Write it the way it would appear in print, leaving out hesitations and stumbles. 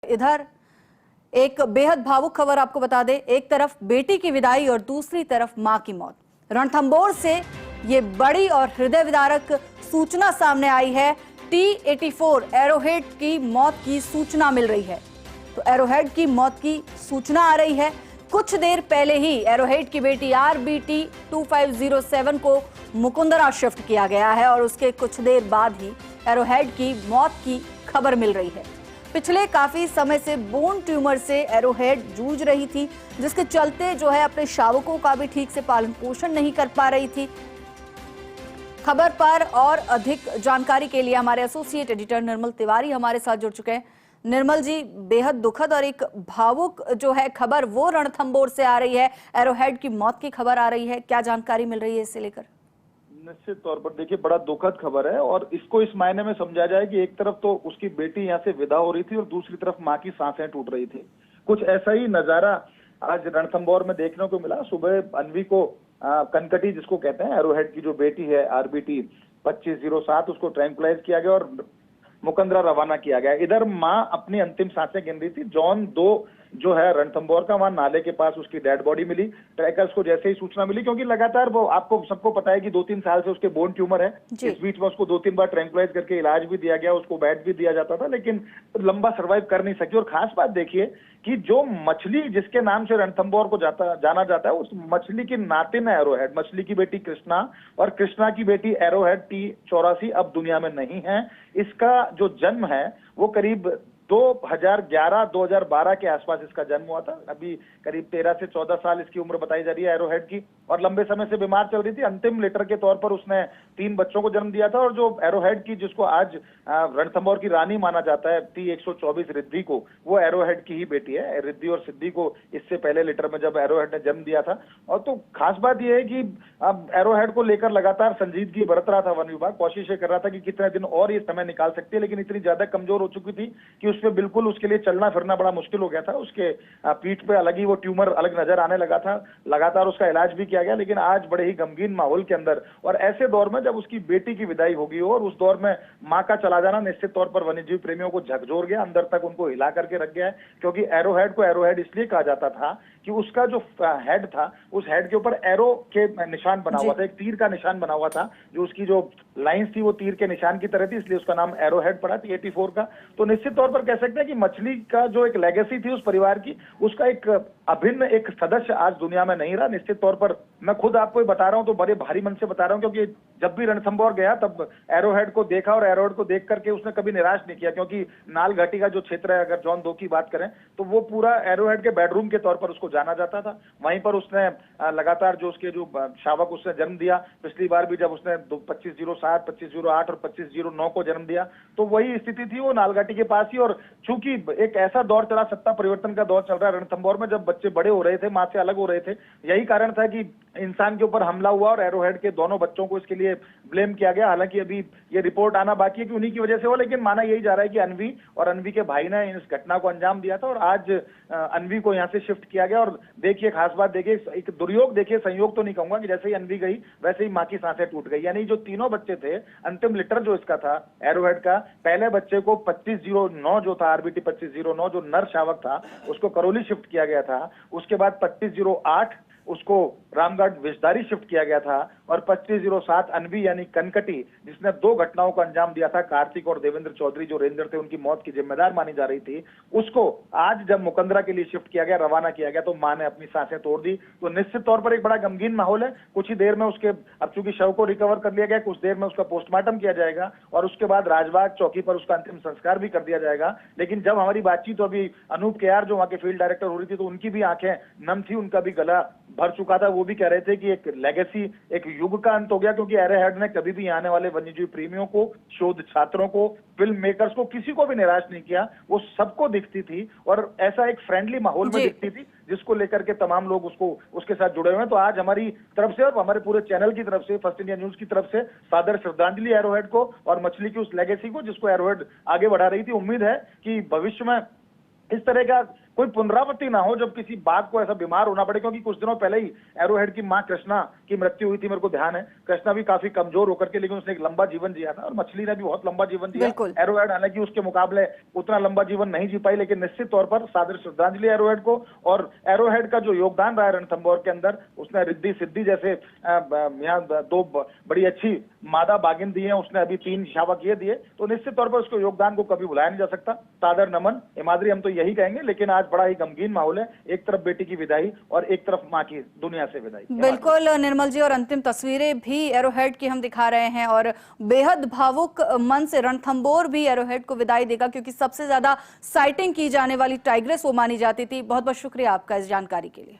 इधर एक बेहद भावुक खबर आपको बता दें, एक तरफ बेटी की विदाई और दूसरी तरफ मां की मौत। रणथंभौर से ये बड़ी और हृदय विदारक सूचना सामने आई है। T-84 एरोहेड की मौत की सूचना मिल रही है। तो एरोहेड की मौत की सूचना आ रही है। कुछ देर पहले ही एरोहेड की बेटी RBT 2507 को मुकुंदरा शिफ्ट किया गया है और उसके कुछ देर बाद ही एरोहेड की मौत की खबर मिल रही है। पिछले काफी समय से बोन ट्यूमर से एरोहेड जूझ रही थी, जिसके चलते जो है अपने शावकों का भी ठीक से पालन पोषण नहीं कर पा रही थी। खबर पर और अधिक जानकारी के लिए हमारे एसोसिएट एडिटर निर्मल तिवारी हमारे साथ जुड़ चुके हैं। निर्मल जी, बेहद दुखद और एक भावुक जो है खबर वो रणथंभौर से आ रही है, एरोहेड की मौत की खबर आ रही है, क्या जानकारी मिल रही है इससे लेकर? निश्चित तौर पर देखिए, बड़ा दुखद खबर है और इसको इस मायने में समझा जाए कि एक तरफ तो उसकी बेटी यहाँ से विदा हो रही थी और दूसरी तरफ माँ की सांसें टूट रही थी। कुछ ऐसा ही नजारा आज रणथंभौर में देखने को मिला। सुबह अन्वी को कनकटी जिसको कहते हैं, एरोहेड की जो बेटी है RBT 2507, उसको ट्रैंकुलाइज किया गया और मुकंदरा रवाना किया गया। इधर माँ अपनी अंतिम सांसें गिन रही थी। जॉन 2 जो है रणथंभौर का, वहां नाले के पास उसकी डेड बॉडी मिली। ट्रैकर्स को जैसे ही सूचना मिली, क्योंकि लगातार वो आपको सबको पता है कि 2-3 साल से उसके बोन ट्यूमर है। इस बीच में उसको 2-3 बार ट्रैंकुलाइज करके इलाज भी दिया गया, उसको बेड भी दिया जाता था, लेकिन लंबा सर्वाइव कर नहीं सकी। और खास बात देखिए कि जो मछली जिसके नाम से रणथंभौर को जाना जाता है, उस मछली की नातिन है एरोहेड। मछली की बेटी कृष्णा और कृष्णा की बेटी एरोहेड T-84 अब दुनिया में नहीं है। इसका जो जन्म है वो करीब 2011-2012 के आसपास इसका जन्म हुआ था। अभी करीब 13 से 14 साल इसकी उम्र बताई जा रही है एरोहेड की, और लंबे समय से बीमार चल रही थी। अंतिम लेटर के तौर पर उसने 3 बच्चों को जन्म दिया था। और जो एरोहेड की, जिसको आज रणथंभौर की रानी माना जाता है, T-124 रिद्धि को, वो एरोहेड की ही बेटी है। रिद्धि और सिद्धि को इससे पहले लेटर में जब एरोहेड ने जन्म दिया था। और तो खास बात यह है कि अब एरोहेड को लेकर लगातार संजीदगी बरत रहा था वन विभाग। कोशिश कर रहा था कि कितने दिन और ये समय निकाल सकती है, लेकिन इतनी ज्यादा कमजोर हो चुकी थी कि उसमें बिल्कुल उसके लिए चलना फिरना बड़ा मुश्किल हो गया था। उसके पीठ पे अलग ही वो ट्यूमर अलग नजर आने लगा था। लगातार उसका इलाज भी किया गया, लेकिन आज बड़े ही गमगीन माहौल के अंदर और ऐसे दौर में जब उसकी बेटी की विदाई होगी और उस दौर में मां का चला जाना निश्चित तौर पर वन्यजीव प्रेमियों को झकझोर गया, अंदर तक उनको हिला करके रख गया है। क्योंकि एरोहेड को एरोहेड इसलिए कहा जाता था कि उसका जो हेड था, उस हेड के ऊपर एरो के निशान बना हुआ था, एक तीर का निशान बना हुआ था। जो उसकी जो लाइंस थी वो तीर के निशान की तरह थी, इसलिए उसका नाम एरोहेड पड़ा T-84 का। तो निश्चित तौर पर कह सकते हैं कि मछली का जो एक लेगेसी थी उस परिवार की, उसका एक अभिन्न एक सदस्य आज दुनिया में नहीं रहा। निश्चित तौर पर मैं खुद आपको बता रहा हूं तो बड़े भारी मन से बता रहा हूं, क्योंकि जब भी रणथंभौर गया तब एरोहेड को देखा और एरोहेड को देख करके उसने कभी निराश नहीं किया। क्योंकि नाल घाटी का जो क्षेत्र है, अगर जॉन 2 की बात करें तो वो पूरा एरोहेड के बेडरूम के तौर पर उसको जाना जाता था। वहीं पर उसने लगातार जो उसके जो शावक उसने जन्म दिया, पिछली बार भी जब उसने 2507, 2508 और 2509 को जन्म दिया, तो वही स्थिति थी वो नालघाटी के पास ही। और चूंकि एक ऐसा दौर चला, सत्ता परिवर्तन का दौर चल रहा है रणथंभौर में, जब बच्चे बड़े हो रहे थे, मां से अलग हो रहे थे, यही कारण था कि इंसान के ऊपर हमला हुआ और एरोहेड के दोनों बच्चों को इसके लिए ब्लेम किया गया। हालांकि अभी ये रिपोर्ट आना बाकी है कि उन्हीं की वजह से हो, लेकिन माना यही जा रहा है कि अन्वी और अन्वी के भाई ने इस घटना को अंजाम दिया था और आज अन्वी को यहाँ से शिफ्ट किया गया। और देखिए, खास बात देखिए, एक दुर्योग देखिए, संयोग तो नहीं कहूंगा कि जैसे ही अन्वी गई वैसे ही मां की सांसें टूट गई। यानी जो तीनों बच्चे थे, अंतिम लिटर जो इसका था एरोहेड का, पहले बच्चे को 2509 जो था RBT 2509 जो नर शावक था, उसको करौली शिफ्ट किया गया था। उसके बाद 2508 उसको रामगढ़ विषधारी शिफ्ट किया गया था और 2507 अन्वी यानी कनकटी, जिसने 2 घटनाओं को अंजाम दिया था, कार्तिक और देवेंद्र चौधरी जो रेंजर थे, उनकी मौत की जिम्मेदार मानी जा रही थी, उसको आज जब मुकंदरा के लिए शिफ्ट किया गया, रवाना किया गया, तो मां ने अपनी सांसें तोड़ दी। तो निश्चित तौर पर एक बड़ा गमगीन माहौल है। कुछ ही देर में उसके, अब चूंकि शव को रिकवर कर लिया गया, कुछ देर में उसका पोस्टमार्टम किया जाएगा और उसके बाद राजबाग चौकी पर उसका अंतिम संस्कार भी कर दिया जाएगा। लेकिन जब हमारी बातचीत अभी अनूप केआर जो वहां के फील्ड डायरेक्टर हो रही थी, तो उनकी भी आंखें नम थी, उनका भी गला भर चुका था। वो भी कह रहे थे कि एक लेगेसी, एक युग का अंत हो गया, क्योंकि एरोहेड ने कभी भी आने वाले वन्यजीव प्रेमियों को, शोध छात्रों को, फिल्म मेकर्स को, किसी को भी निराश नहीं किया। वो सबको दिखती थी और ऐसा एक फ्रेंडली माहौल में दिखती थी, जिसको लेकर के तमाम लोग उसके साथ जुड़े हुए हैं। तो आज हमारी तरफ से और हमारे पूरे चैनल की तरफ से, फर्स्ट इंडिया न्यूज की तरफ से सादर श्रद्धांजलि एरोहेड को और मछली की उस लेगेसी को जिसको एरोहेड आगे बढ़ा रही थी। उम्मीद है कि भविष्य में इस तरह का कोई पुनरावृत्ति ना हो जब किसी बाघ को ऐसा बीमार होना पड़े, क्योंकि कुछ दिनों पहले ही एरोहेड की मां कृष्णा की मृत्यु हुई थी, मेरे को ध्यान है। कृष्णा भी काफी कमजोर होकर के, लेकिन उसने एक लंबा जीवन जिया था, और मछली ने भी बहुत लंबा जीवन जिया। एरोहेड हालांकि उसके मुकाबले उतना लंबा जीवन नहीं जी पाई, लेकिन निश्चित तौर पर सादर श्रद्धांजलि एरोहेड को। और एरोहेड का जो योगदान रहा है रणथंभौर के अंदर, उसने रिद्धि सिद्धि जैसे यहाँ 2 बड़ी अच्छी मादा बागिन दी है, उसने अभी 3 शावक ये दिए, तो निश्चित तौर पर उसके योगदान को कभी भुलाया नहीं जा सकता। सादर नमन हिमाद्री, हम तो यही कहेंगे। लेकिन आज बड़ा ही गमगीन माहौल है, एक तरफ बेटी की विदाई और एक तरफ मां की दुनिया से विदाई। बिल्कुल निर्मल जी, और अंतिम तस्वीरें भी एरोहेड की हम दिखा रहे हैं, और बेहद भावुक मन से रणथंभौर भी एरोहेड को विदाई देगा, क्योंकि सबसे ज्यादा साइटिंग की जाने वाली टाइग्रेस वो मानी जाती थी। बहुत बहुत शुक्रिया आपका इस जानकारी के लिए।